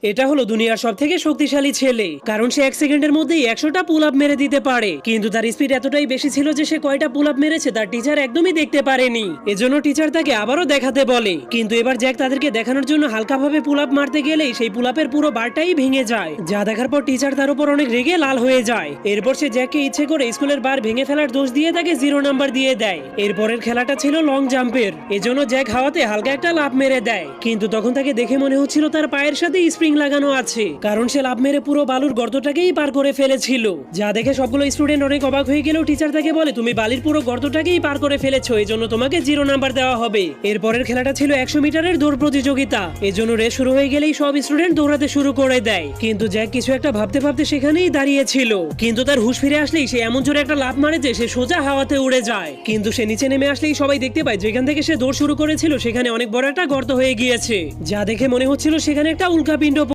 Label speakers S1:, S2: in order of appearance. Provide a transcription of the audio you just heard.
S1: এটা হলো দুনিয়ার সবথেকে শক্তিশালী ছেলে, কারণ সে 1 সেকেন্ডের মধ্যেই 100টা পুল আপ মেরে দিতে পারে। কিন্তু তার স্পিড এতটাই বেশি ছিল যে সে কয়টা পুল আপ মেরেছে তার টিচার একদমই দেখতে পারেনি। এজন্য টিচার তাকে আবারও দেখাতে বলে, কিন্তু এবার জ্যাক তাদেরকে দেখানোর জন্য হালকাভাবে পুল আপ মারতে গেলেই সেই পুল আপের পুরো বারটাই ভেঙে যায়, যা দেখার পর টিচার তার উপর অনেক রেগে লাল হয়ে যায়। এরপর সে জ্যাককে ইচ্ছে করে স্কুলের বার ভেঙে ফেলার দোষ দিয়ে তাকে 0 নাম্বার দিয়ে দেয়। এরপরের খেলাটা ছিল লং জাম্পের, এজন্য জ্যাক হাওয়াতে হালকা একটা লাফ মেরে দেয়, কিন্তু তখন তাকে দেখে মনে হচ্ছিল তার পায়ের সাথে স্প্রিং লাগানো আছে, কারণ সে লাফ মেরে পুরো বালুর গর্তটাকেই পার করে ফেলেছিল। যা দেখে সবগুলো স্টুডেন্ট অনেক অবাক হয়ে গেলেও টিচার তাকে বলে, তুমি বালির পুরো গর্তটাকেই পার করে ফেলেছো, এজন্য তোমাকে 0 নাম্বার দেওয়া হবে। এরপরের খেলাটা ছিল 100 মিটারের দৌড় প্রতিযোগিতা, এজন্য রেস শুরু হয়ে গেলেই সব স্টুডেন্ট দৌড়াতে শুরু করে দেয়। কিন্তু জ্যাক কিছু একটা ভাবতে ভাবতে সেখানেই দাঁড়িয়ে ছিল, কিন্তু তার হুঁশ ফিরে আসলেই সে এমন জোরে একটা লাফ মারে যে সে সোজা হাওয়াতে উড়ে যায়। কিন্তু সে নিচে নেমে আসলেই সবাই দেখতে পায় যেখান থেকে সে দৌড় শুরু করেছিল সেখানে অনেক বড় একটা গর্ত হয়ে গিয়েছে, যা দেখে মনে হচ্ছিল সেখানে একটা উল্কাপিণ্ড